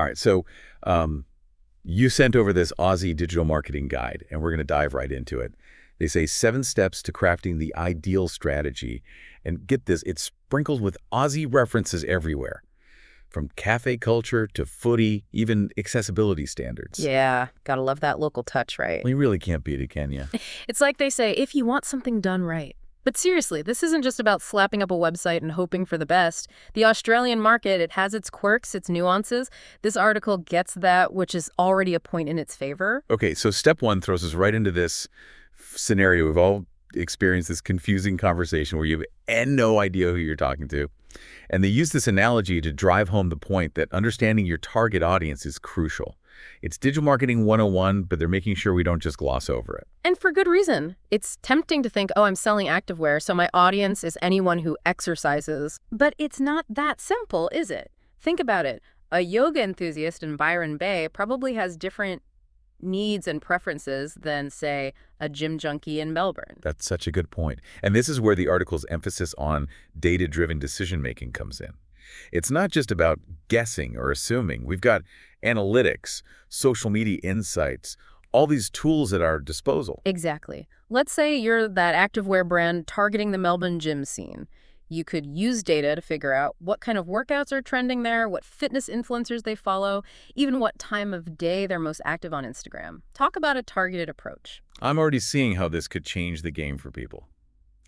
All right, so you sent over this Aussie digital marketing guide, and we're going to dive right into it. They say 7 steps to crafting the ideal strategy. And get this, it's sprinkled with Aussie references everywhere, from cafe culture to footy, even accessibility standards. Yeah, gotta love that local touch, right? Well, you really can't beat it, can you? It's like they say, if you want something done right. But seriously, this isn't just about slapping up a website and hoping for the best. The Australian market, it has its quirks, its nuances. This article gets that, which is already a point in its favor. Okay, so step 1 throws us right into this scenario. We've all experienced this confusing conversation where you have no idea who you're talking to. And they use this analogy to drive home the point that understanding your target audience is crucial. It's digital marketing 101, but they're making sure we don't just gloss over it. And for good reason. It's tempting to think, oh, I'm selling activewear, so my audience is anyone who exercises. But it's not that simple, is it? Think about it. A yoga enthusiast in Byron Bay probably has different needs and preferences than, say, a gym junkie in Melbourne. That's such a good point. And this is where the article's emphasis on data-driven decision-making comes in. It's not just about guessing or assuming. We've got analytics, social media insights, all these tools at our disposal. Exactly. Let's say you're that activewear brand targeting the Melbourne gym scene. You could use data to figure out what kind of workouts are trending there, what fitness influencers they follow, even what time of day they're most active on Instagram. Talk about a targeted approach. I'm already seeing how this could change the game for people.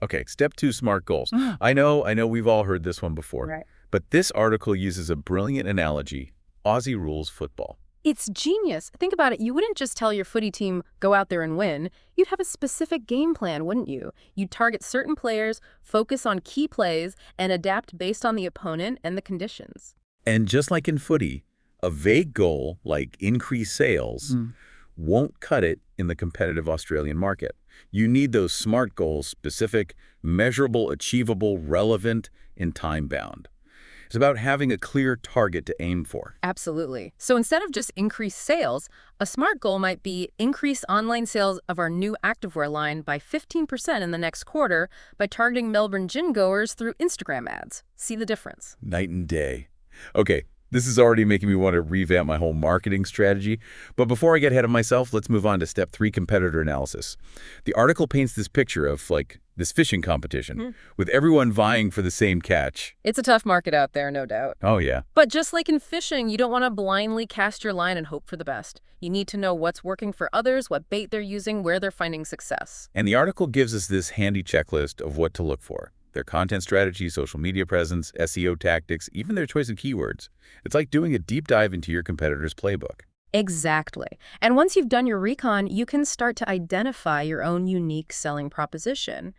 Okay, step 2, SMART goals. I know we've all heard this one before. Right. But this article uses a brilliant analogy, Aussie rules football. It's genius. Think about it. You wouldn't just tell your footy team, go out there and win. You'd have a specific game plan, wouldn't you? You'd target certain players, focus on key plays, and adapt based on the opponent and the conditions. And just like in footy, a vague goal like increase sales won't cut it in the competitive Australian market. You need those SMART goals, specific, measurable, achievable, relevant, and time-bound. It's about having a clear target to aim for. Absolutely. So instead of just increase sales, a SMART goal might be increase online sales of our new activewear line by 15% in the next quarter by targeting Melbourne gym goers through Instagram ads. See the difference? Night and day. Okay, this is already making me want to revamp my whole marketing strategy. But before I get ahead of myself, let's move on to step 3, competitor analysis. The article paints this picture of, like, this fishing competition with everyone vying for the same catch. It's a tough market out there, no doubt. Oh, yeah. But just like in fishing, you don't want to blindly cast your line and hope for the best. You need to know what's working for others, what bait they're using, where they're finding success. And the article gives us this handy checklist of what to look for. Their content strategy, social media presence, SEO tactics, even their choice of keywords. It's like doing a deep dive into your competitor's playbook. Exactly. And once you've done your recon, you can start to identify your own unique selling proposition.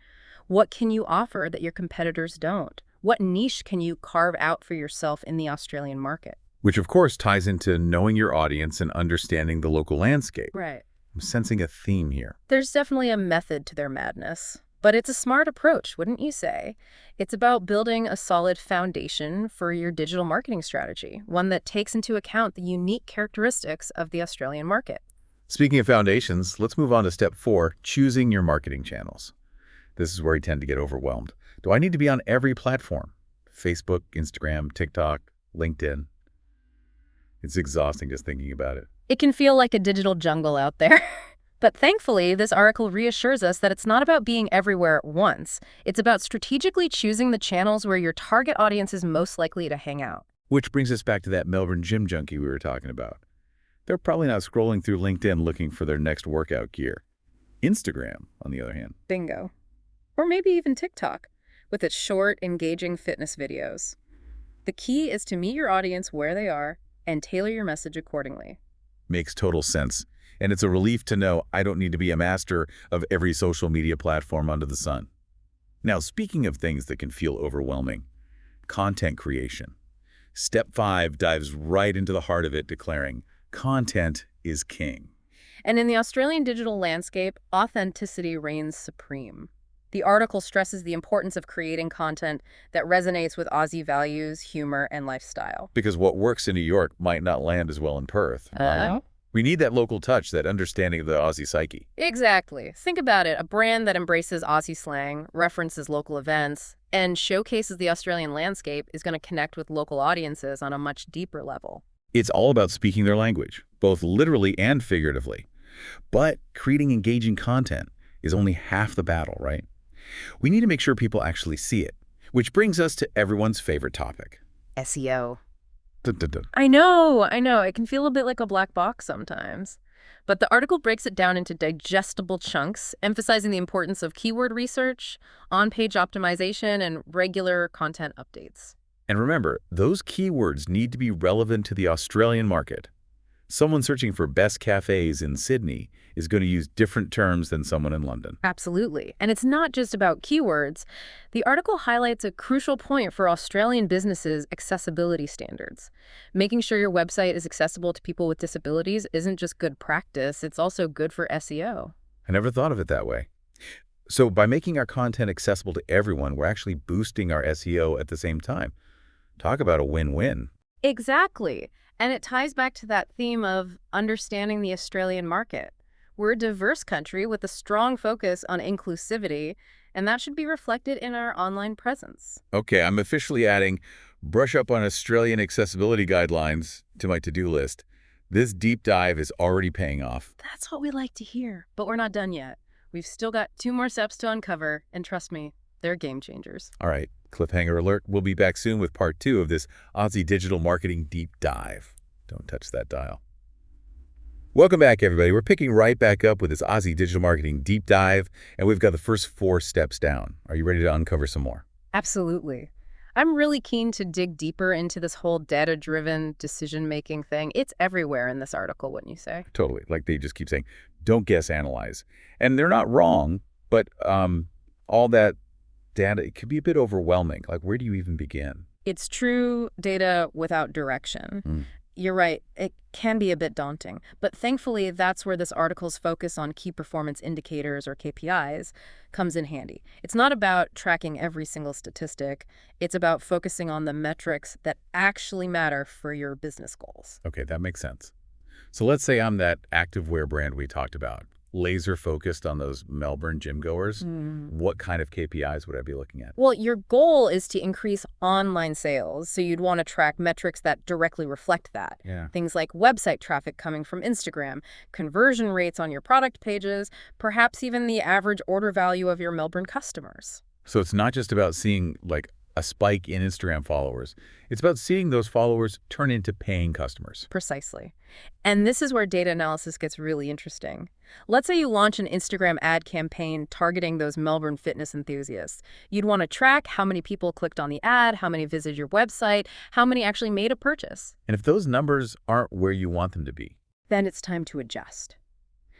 What can you offer that your competitors don't? What niche can you carve out for yourself in the Australian market? Which, of course, ties into knowing your audience and understanding the local landscape. Right. I'm sensing a theme here. There's definitely a method to their madness. But it's a smart approach, wouldn't you say? It's about building a solid foundation for your digital marketing strategy, one that takes into account the unique characteristics of the Australian market. Speaking of foundations, let's move on to step 4, choosing your marketing channels. This is where I tend to get overwhelmed. Do I need to be on every platform? Facebook, Instagram, TikTok, LinkedIn? It's exhausting just thinking about it. It can feel like a digital jungle out there. But thankfully, this article reassures us that it's not about being everywhere at once. It's about strategically choosing the channels where your target audience is most likely to hang out. Which brings us back to that Melbourne gym junkie we were talking about. They're probably not scrolling through LinkedIn looking for their next workout gear. Instagram, on the other hand. Bingo. Or maybe even TikTok, with its short, engaging fitness videos. The key is to meet your audience where they are and tailor your message accordingly. Makes total sense. And it's a relief to know I don't need to be a master of every social media platform under the sun. Now, speaking of things that can feel overwhelming, content creation. Step 5 dives right into the heart of it, declaring, content is king. And in the Australian digital landscape, authenticity reigns supreme. The article stresses the importance of creating content that resonates with Aussie values, humor, and lifestyle. Because what works in New York might not land as well in Perth. We need that local touch, that understanding of the Aussie psyche. Exactly. Think about it. A brand that embraces Aussie slang, references local events, and showcases the Australian landscape is going to connect with local audiences on a much deeper level. It's all about speaking their language, both literally and figuratively. But creating engaging content is only half the battle, right? We need to make sure people actually see it, which brings us to everyone's favorite topic. SEO. Dun, dun, dun. I know. It can feel a bit like a black box sometimes. But the article breaks it down into digestible chunks, emphasizing the importance of keyword research, on-page optimization, and regular content updates. And remember, those keywords need to be relevant to the Australian market. Someone searching for best cafes in Sydney is going to use different terms than someone in London. Absolutely. And it's not just about keywords. The article highlights a crucial point for Australian businesses' accessibility standards. Making sure your website is accessible to people with disabilities isn't just good practice, it's also good for SEO. I never thought of it that way. So by making our content accessible to everyone, we're actually boosting our SEO at the same time. Talk about a win-win. Exactly. And it ties back to that theme of understanding the Australian market. We're a diverse country with a strong focus on inclusivity, and that should be reflected in our online presence. Okay, I'm officially adding brush up on Australian accessibility guidelines to my to-do list. This deep dive is already paying off. That's what we like to hear. But we're not done yet. We've still got 2 more steps to uncover, and trust me, they're game changers. All right, cliffhanger alert. We'll be back soon with part 2 of this Aussie digital marketing deep dive. Don't touch that dial. Welcome back, everybody. We're picking right back up with this Aussie digital marketing deep dive, and we've got the first 4 steps down. Are you ready to uncover some more? Absolutely. I'm really keen to dig deeper into this whole data-driven decision-making thing. It's everywhere in this article, wouldn't you say? Totally. Like they just keep saying, don't guess, analyze. And they're not wrong, but all that data, it can be a bit overwhelming. Like, where do you even begin? It's true data without direction. You're right, it can be a bit daunting. But thankfully, that's where this article's focus on key performance indicators, or KPIs, comes in handy. It's not about tracking every single statistic. It's about focusing on the metrics that actually matter for your business goals. Okay, that makes sense. So let's say I'm that activewear brand we talked about, laser focused on those Melbourne gym goers. What kind of KPIs would I be looking at? Well, your goal is to increase online sales, so you'd want to track metrics that directly reflect that. Yeah. Things like website traffic coming from Instagram, conversion rates on your product pages, perhaps even the average order value of your Melbourne customers. So it's not just about seeing like a spike in Instagram followers. It's about seeing those followers turn into paying customers. Precisely. And this is where data analysis gets really interesting. Let's say you launch an Instagram ad campaign targeting those Melbourne fitness enthusiasts. You'd want to track how many people clicked on the ad, how many visited your website, how many actually made a purchase. And if those numbers aren't where you want them to be, Then it's time to adjust.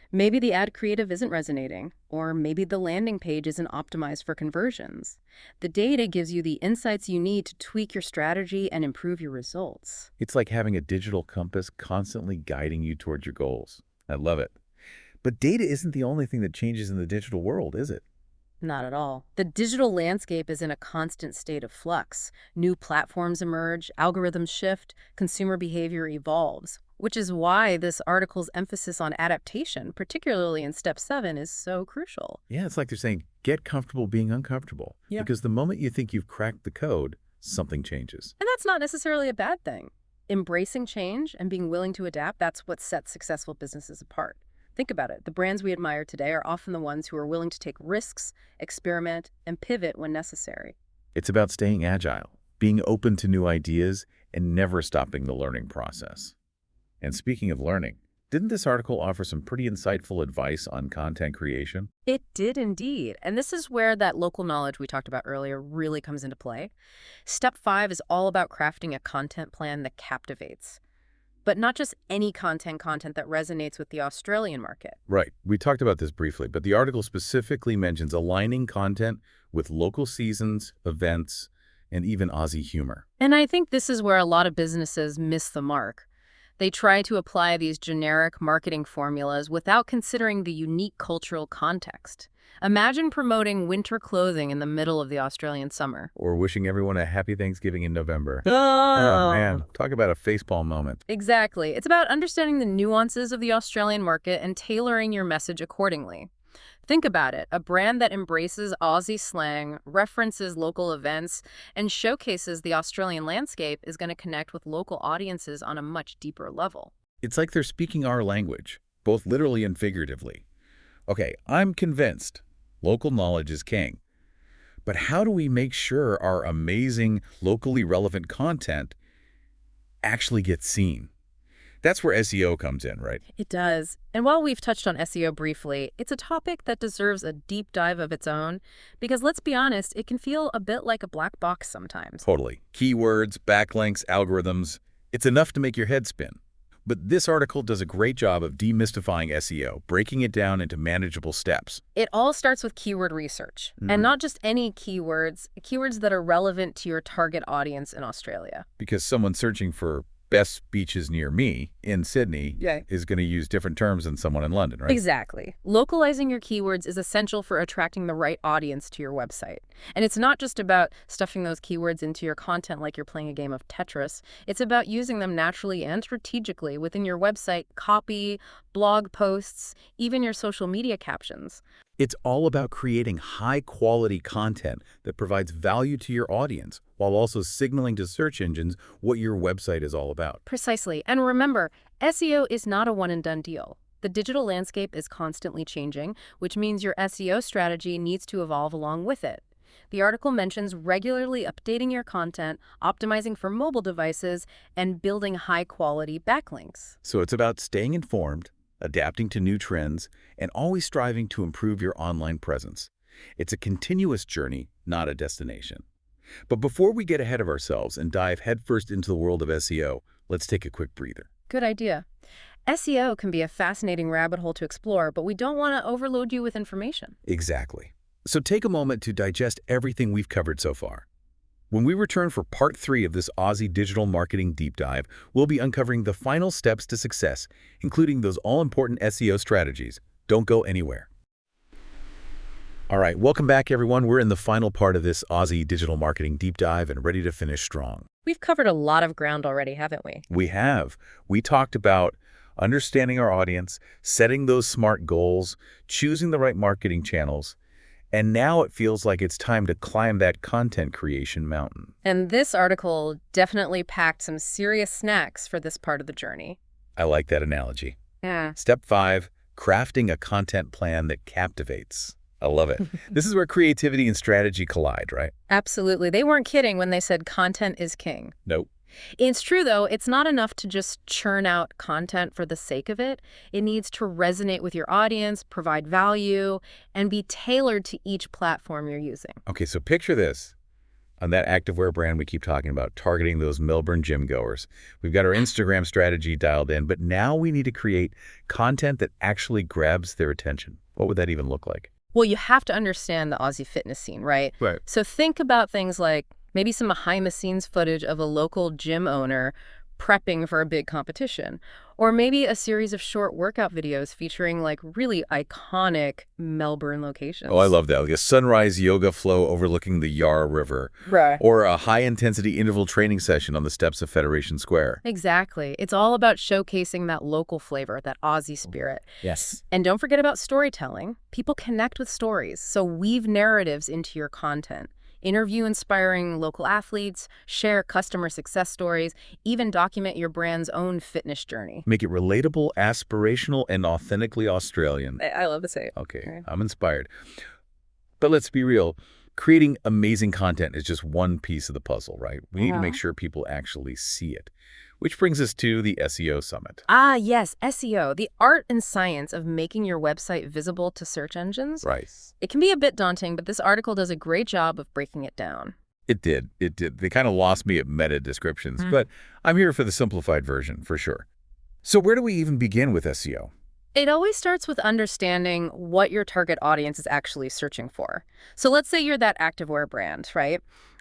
Maybe the ad creative isn't resonating, or maybe the landing page isn't optimized for conversions. The data gives you the insights you need to tweak your strategy and improve your results. it's like having a digital compass constantly guiding you towards your goals. I love it. But data isn't the only thing that changes in the digital world, is it? Not at all. The digital landscape is in a constant state of flux. New platforms emerge, algorithms shift, consumer behavior evolves, which is why this article's emphasis on adaptation, particularly in step 7, is so crucial. Yeah, it's like they're saying, get comfortable being uncomfortable. Yeah. Because the moment you think you've cracked the code, something changes. And that's not necessarily a bad thing. Embracing change and being willing to adapt, that's what sets successful businesses apart. Think about it. The brands we admire today are often the ones who are willing to take risks, experiment, and pivot when necessary. It's about staying agile, being open to new ideas, and never stopping the learning process. And speaking of learning, didn't this article offer some pretty insightful advice on content creation? It did indeed. And this is where that local knowledge we talked about earlier really comes into play. Step 5 is all about crafting a content plan that captivates. But not just any content that resonates with the Australian market. Right. We talked about this briefly, but the article specifically mentions aligning content with local seasons, events, and even Aussie humor. And I think this is where a lot of businesses miss the mark. They try to apply these generic marketing formulas without considering the unique cultural context. Imagine promoting winter clothing in the middle of the Australian summer. Or wishing everyone a happy Thanksgiving in November. Oh, Man, talk about a facepalm moment. Exactly. It's about understanding the nuances of the Australian market and tailoring your message accordingly. Think about it. A brand that embraces Aussie slang, references local events, and showcases the Australian landscape is going to connect with local audiences on a much deeper level. It's like they're speaking our language, both literally and figuratively. Okay, I'm convinced local knowledge is king. But how do we make sure our amazing, locally relevant content actually gets seen? That's where SEO comes in, right? It does. And while we've touched on SEO briefly, it's a topic that deserves a deep dive of its own because let's be honest, it can feel a bit like a black box sometimes. Totally. Keywords, backlinks, algorithms, it's enough to make your head spin. But this article does a great job of demystifying SEO, breaking it down into manageable steps. It all starts with keyword research, and not just any keywords that are relevant to your target audience in Australia. Because someone searching for best beaches near me in Sydney is going to use different terms than someone in London, right? Exactly. Localizing your keywords is essential for attracting the right audience to your website. And it's not just about stuffing those keywords into your content like you're playing a game of Tetris. It's about using them naturally and strategically within your website copy, blog posts, even your social media captions. It's all about creating high-quality content that provides value to your audience while also signaling to search engines what your website is all about. Precisely. And remember, SEO is not a one-and-done deal. The digital landscape is constantly changing, which means your SEO strategy needs to evolve along with it. The article mentions regularly updating your content, optimizing for mobile devices, and building high-quality backlinks. So it's about staying informed, adapting to new trends, and always striving to improve your online presence. It's a continuous journey, not a destination. But before we get ahead of ourselves and dive headfirst into the world of SEO, let's take a quick breather. Good idea. SEO can be a fascinating rabbit hole to explore, but we don't want to overload you with information. Exactly. So take a moment to digest everything we've covered so far. When we return for part 3 of this Aussie digital marketing deep dive, we'll be uncovering the final steps to success, including those all-important SEO strategies. Don't go anywhere. All right, welcome back, everyone. We're in the final part of this Aussie digital marketing deep dive and ready to finish strong. We've covered a lot of ground already, haven't we? We have. We talked about understanding our audience, setting those smart goals, choosing the right marketing channels, and now it feels like it's time to climb that content creation mountain. And this article definitely packed some serious snacks for this part of the journey. I like that analogy. Yeah. Step 5, crafting a content plan that captivates. I love it. This is where creativity and strategy collide, right? Absolutely. They weren't kidding when they said content is king. Nope. It's true, though. It's not enough to just churn out content for the sake of it. It needs to resonate with your audience, provide value, and be tailored to each platform you're using. Okay, so picture this. On that activewear brand we keep talking about, targeting those Melbourne gym goers. We've got our Instagram strategy dialed in, but now we need to create content that actually grabs their attention. What would that even look like? Well, you have to understand the Aussie fitness scene, right? Right. So think about things like maybe some behind-the-scenes footage of a local gym owner prepping for a big competition. Or maybe a series of short workout videos featuring like really iconic Melbourne locations. Oh, I love that. Like a sunrise yoga flow overlooking the Yarra River. Right. Or a high-intensity interval training session on the steps of Federation Square. Exactly. It's all about showcasing that local flavor, that Aussie spirit. Yes. And don't forget about storytelling. People connect with stories, so weave narratives into your content. Interview inspiring local athletes, share customer success stories, even document your brand's own fitness journey. Make it relatable, aspirational, and authentically Australian. I love to say it. Okay, Right. I'm inspired. But let's be real. Creating amazing content is just one piece of the puzzle, right? We need to make sure people actually see it. Which brings us to the SEO Summit. Ah, yes, SEO, the art and science of making your website visible to search engines. Right. It can be a bit daunting, but this article does a great job of breaking it down. It did. It did. They kind of lost me at meta descriptions, but I'm here for the simplified version for sure. So where do we even begin with SEO? It always starts with understanding what your target audience is actually searching for. So let's say you're that activewear brand, right?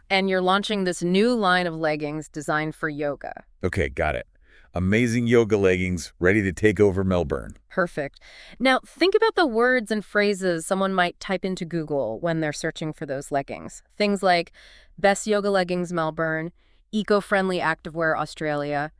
And you're launching this new line of leggings designed for yoga. Okay, got it. Amazing yoga leggings ready to take over Melbourne. Perfect. Now, think about the words and phrases someone might type into Google when they're searching for those leggings. Things like best yoga leggings Melbourne, eco-friendly activewear Australia,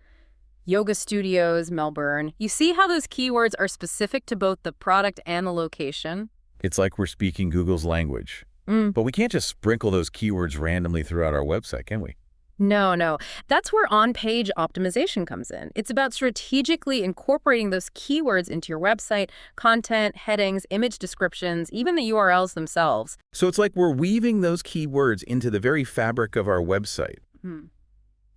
yoga studios Melbourne. You see how those keywords are specific to both the product and the location? It's like we're speaking Google's language. But we can't just sprinkle those keywords randomly throughout our website, can we? No. That's where on-page optimization comes in. It's about strategically incorporating those keywords into your website, content, headings, image descriptions, even the URLs themselves. So it's like we're weaving those keywords into the very fabric of our website.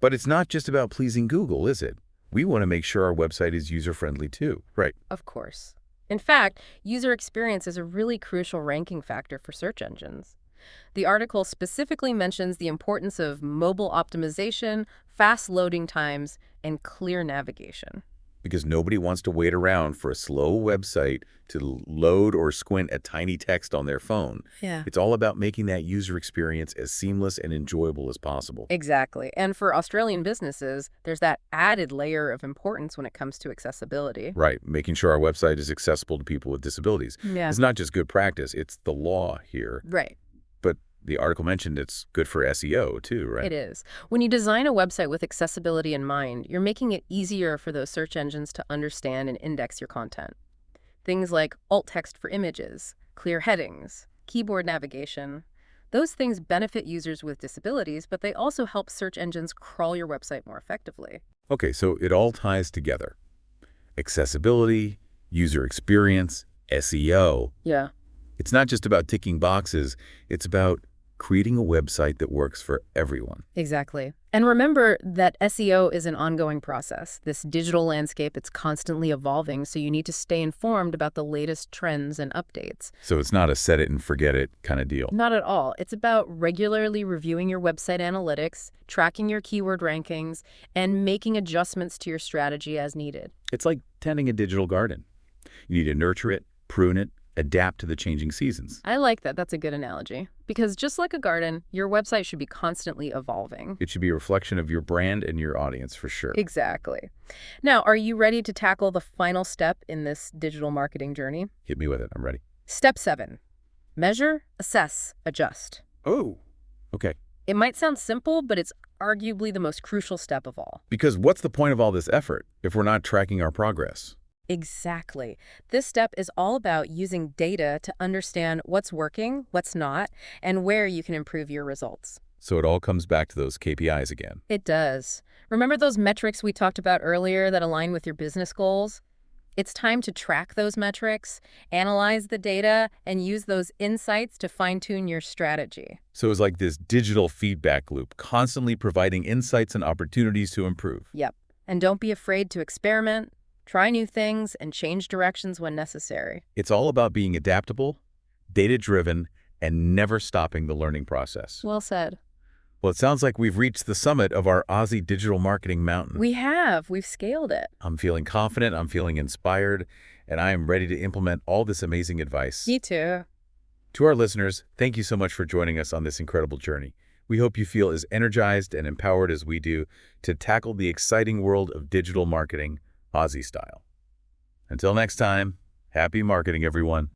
But it's not just about pleasing Google, is it? We want to make sure our website is user-friendly too, right? Of course. In fact, user experience is a really crucial ranking factor for search engines. The article specifically mentions the importance of mobile optimization, fast loading times, and clear navigation. Because nobody wants to wait around for a slow website to load or squint at tiny text on their phone. Yeah. It's all about making that user experience as seamless and enjoyable as possible. Exactly. And for Australian businesses, there's that added layer of importance when it comes to accessibility. Right, making sure our website is accessible to people with disabilities. Yeah. It's not just good practice, it's the law here. Right. But the article mentioned it's good for SEO too, right? It is. When you design a website with accessibility in mind, you're making it easier for those search engines to understand and index your content. Things like alt text for images, clear headings, keyboard navigation. Those things benefit users with disabilities, but they also help search engines crawl your website more effectively. Okay, so it all ties together. Accessibility, user experience, SEO. Yeah. It's not just about ticking boxes, it's about creating a website that works for everyone. Exactly. And remember that SEO is an ongoing process. This digital landscape, it's constantly evolving, so you need to stay informed about the latest trends and updates. So it's not a set it and forget it kind of deal. Not at all. It's about regularly reviewing your website analytics, tracking your keyword rankings, and making adjustments to your strategy as needed. It's like tending a digital garden. You need to nurture it, prune it, adapt to the changing seasons. I like that. That's a good analogy. Because just like a garden, your website should be constantly evolving. It should be a reflection of your brand and your audience for sure. Exactly. Now, are you ready to tackle the final step in this digital marketing journey? Hit me with it. I'm ready. Step 7. Measure, assess, adjust. Oh, okay. It might sound simple, but it's arguably the most crucial step of all. Because what's the point of all this effort if we're not tracking our progress? Exactly. This step is all about using data to understand what's working, what's not, and where you can improve your results. So it all comes back to those KPIs again. It does. Remember those metrics we talked about earlier that align with your business goals? It's time to track those metrics, analyze the data, and use those insights to fine-tune your strategy. So it's like this digital feedback loop, constantly providing insights and opportunities to improve. Yep. And don't be afraid to experiment, try new things, and change directions when necessary. It's all about being adaptable, data-driven, and never stopping the learning process. Well said. Well, it sounds like we've reached the summit of our Aussie digital marketing mountain. We have. We've scaled it. I'm feeling confident, I'm feeling inspired, and I am ready to implement all this amazing advice. Me too. To our listeners, thank you so much for joining us on this incredible journey. We hope you feel as energized and empowered as we do to tackle the exciting world of digital marketing, Aussie style. Until next time, happy marketing, everyone.